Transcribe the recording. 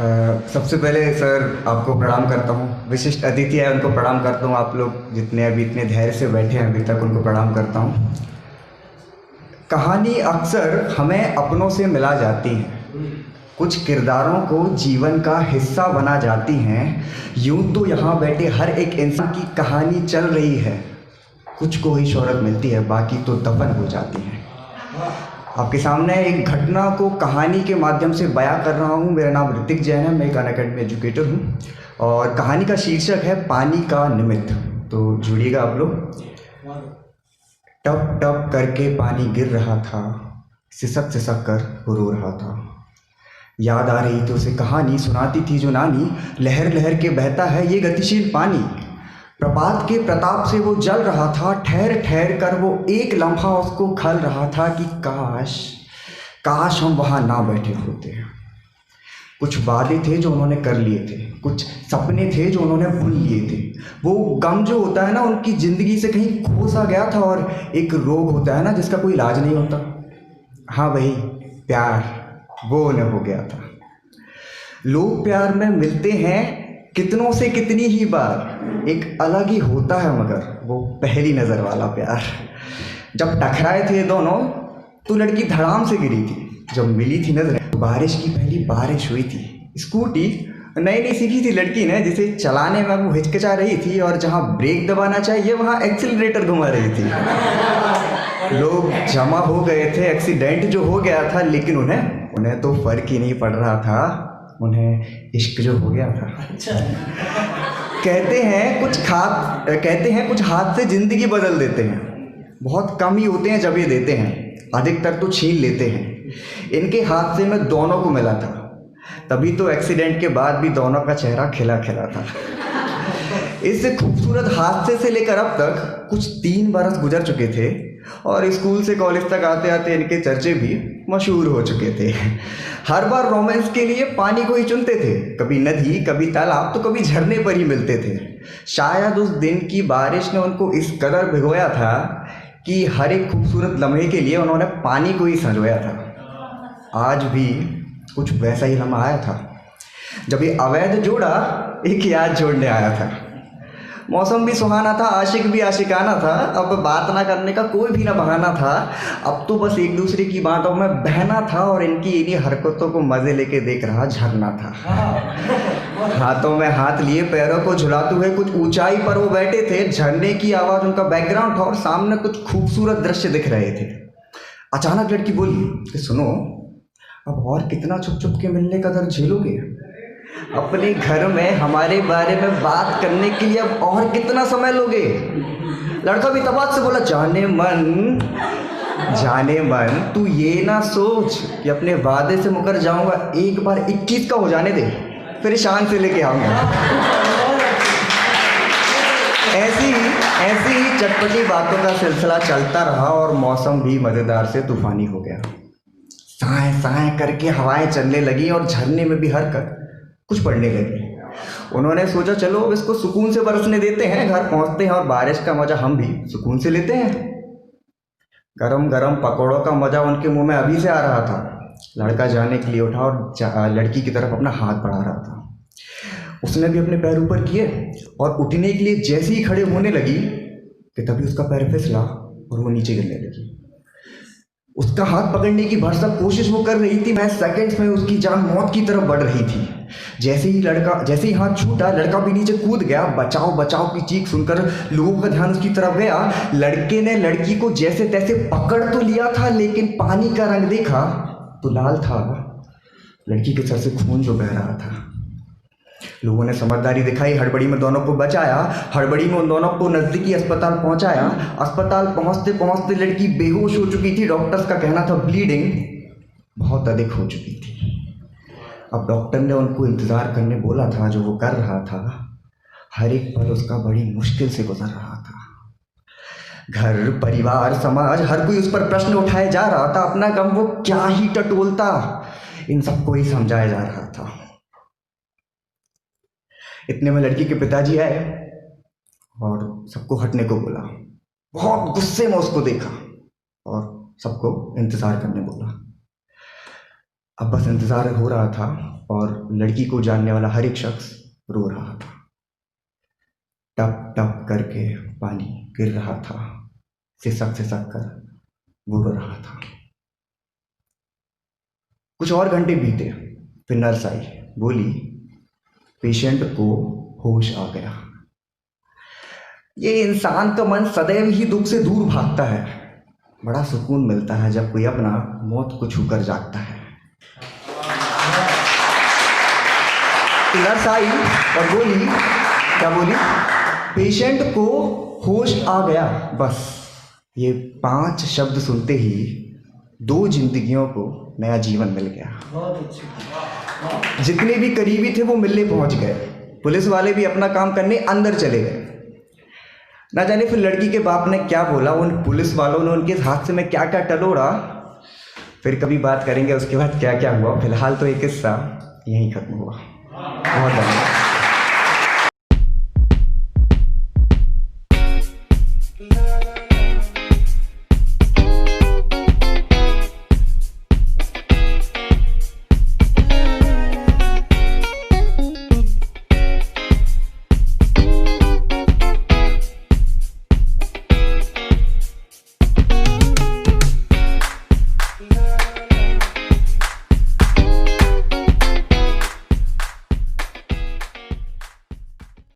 सबसे पहले सर आपको प्रणाम करता हूँ। विशिष्ट अतिथि है उनको प्रणाम करता हूँ। आप लोग जितने अभी इतने धैर्य से बैठे हैं अभी तक उनको प्रणाम करता हूँ। कहानी अक्सर हमें अपनों से मिला जाती है, कुछ किरदारों को जीवन का हिस्सा बना जाती हैं। यूं तो यहाँ बैठे हर एक इंसान की कहानी चल रही है, कुछ को ही शोहरत मिलती है, बाकी तो दफन हो जाती हैं। आपके सामने एक घटना को कहानी के माध्यम से बयां कर रहा हूँ। मेरा नाम ऋतिक जैन है, मैं एक अनअकैडमी एजुकेटर हूँ और कहानी का शीर्षक है पानी का निमित्त। तो जुड़िएगा आप लोग। टप टप करके पानी गिर रहा था, सिसक सिसक कर वो रो रहा था। याद आ रही थी उसे कहानी, सुनाती थी जो नानी। लहर लहर के बहता है ये गतिशील पानी, प्रपात के प्रताप से वो जल रहा था। ठहर ठहर कर वो एक लम्हा उसको खल रहा था कि काश काश हम वहाँ ना बैठे होते। कुछ वादे थे जो उन्होंने कर लिए थे, कुछ सपने थे जो उन्होंने भूल लिए थे। वो गम जो होता है ना, उनकी ज़िंदगी से कहीं खो सा गया था। और एक रोग होता है ना जिसका कोई इलाज नहीं होता, हाँ वही प्यार, वो उन्हें हो गया था। लोग प्यार में मिलते हैं कितनों से कितनी ही बार, एक अलग ही होता है मगर वो पहली नज़र वाला प्यार। जब टकराए थे दोनों तो लड़की धड़ाम से गिरी थी। जब मिली थी नजरें तो बारिश की पहली बारिश हुई थी। स्कूटी नई नई सीखी थी लड़की ने, जिसे चलाने में वो हिचकिचा रही थी और जहाँ ब्रेक दबाना चाहिए वहाँ एक्सीलरेटर घुमा रही थी। लोग जमा हो गए थे, एक्सीडेंट जो हो गया था, लेकिन उन्हें तो फर्क ही नहीं पड़ रहा था, उन्हें इश्क जो हो गया था। कहते हैं कुछ हाथ से ज़िंदगी बदल देते हैं। बहुत कम ही होते हैं जब ये देते हैं, अधिकतर तो छीन लेते हैं। इनके हाथ से मैं दोनों को मिला था, तभी तो एक्सीडेंट के बाद भी दोनों का चेहरा खिला खिला था। इस खूबसूरत हादसे से लेकर अब तक कुछ 3 बरस गुजर चुके थे और स्कूल से कॉलेज तक आते आते इनके चर्चे भी मशहूर हो चुके थे। हर बार रोमांस के लिए पानी को ही चुनते थे, कभी नदी, कभी तालाब, तो कभी झरने पर ही मिलते थे। शायद उस दिन की बारिश ने उनको इस कदर भिगोया था कि हर एक खूबसूरत लम्हे के लिए उन्होंने पानी को ही संजोया था। आज भी कुछ वैसा ही लम्हा आया था जब ये अवैध जोड़ा एक याद जोड़ने आया था। मौसम भी सुहाना था, आशिक भी आशिकाना था। अब बात ना करने का कोई भी ना बहाना था, अब तो बस एक दूसरे की बातों में बहना था और इनकी इन्हीं हरकतों को मज़े लेके देख रहा झरना था। हाथों में हाथ लिए पैरों को झुलाते हुए कुछ ऊंचाई पर वो बैठे थे। झरने की आवाज़ उनका बैकग्राउंड था और सामने कुछ खूबसूरत दृश्य दिख रहे थे। अचानक लड़की बोली कि सुनो, अब और कितना छुप छुप के मिलने का दर्द झेलोगे? अपने घर में हमारे बारे में बात करने के लिए अब और कितना समय लोगे? लड़का भी तबाक से बोला, जाने मन तू ये ना सोच कि अपने वादे से मुकर जाऊंगा। एक बार 21 का हो जाने दे, फिर शान से लेके आऊंगा। ऐसी ही चटपटी बातों का सिलसिला चलता रहा और मौसम भी मज़ेदार से तूफानी हो गया। साए साए करके हवाएं चलने लगी और झरने में भी हरकत कुछ पड़ने लगी। उन्होंने सोचा चलो इसको सुकून से बरसने देते हैं, घर पहुंचते हैं और बारिश का मजा हम भी सुकून से लेते हैं। गरम गरम पकौड़ों का मजा उनके मुंह में अभी से आ रहा था। लड़का जाने के लिए उठा और लड़की की तरफ अपना हाथ बढ़ा रहा था। उसने भी अपने पैर ऊपर किए और उठने के लिए जैसे ही खड़े होने लगी कि तभी उसका पैर फिसला और वो नीचे गिरने लगी। उसका हाथ पकड़ने की भरसक कोशिश वो कर रही थी, मैं सेकंड्स में उसकी जान मौत की तरफ बढ़ रही थी। जैसे ही हाथ छूटा, लड़का भी नीचे कूद गया। बचाओ बचाओ की चीख सुनकर लोगों का ध्यान उसकी तरफ गया। लड़के ने लड़की को जैसे तैसे पकड़ तो लिया था, लेकिन पानी का रंग देखा तो लाल था। लड़की के सर से खून जो बह रहा था। लोगों ने समझदारी दिखाई, हड़बड़ी में दोनों को बचाया, हड़बड़ी में उन दोनों को नज़दीकी अस्पताल पहुंचाया। अस्पताल पहुंचते पहुंचते लड़की बेहोश हो चुकी थी। डॉक्टर्स का कहना था ब्लीडिंग बहुत अधिक हो चुकी थी। अब डॉक्टर ने उनको इंतज़ार करने बोला था, जो वो कर रहा था। हर एक पल उसका बड़ी मुश्किल से गुजर रहा था। घर, परिवार, समाज, हर कोई उस पर प्रश्न उठाए जा रहा था। अपना गम वो क्या ही टटोलता, इन सबको ही समझाया जा रहा था। इतने में लड़की के पिताजी आए और सबको हटने को बोला। बहुत गुस्से में उसको देखा और सबको इंतजार करने बोला। अब बस इंतज़ार हो रहा था और लड़की को जानने वाला हर एक शख्स रो रहा था। टप टप करके पानी गिर रहा था, सिसक कर वो रो रहा था। कुछ और घंटे बीते, फिर नर्स आई, बोली पेशेंट को होश आ गया। ये इंसान का मन सदैव ही दुख से दूर भागता है। बड़ा सुकून मिलता है जब कोई अपना मौत को छूकर जागता है। नर्स आई और बोली, क्या बोली? पेशेंट को होश आ गया। बस ये 5 शब्द सुनते ही 2 जिंदगियों को नया जीवन मिल गया। जितने भी करीबी थे वो मिलने पहुंच गए। पुलिस वाले भी अपना काम करने अंदर चले गए। ना जाने फिर लड़की के बाप ने क्या बोला, उन पुलिस वालों ने उनके हादसे में क्या क्या टलोड़ा, फिर कभी बात करेंगे उसके बाद क्या क्या हुआ। फिलहाल तो ये किस्सा यहीं खत्म हुआ। बहुत धन्यवाद।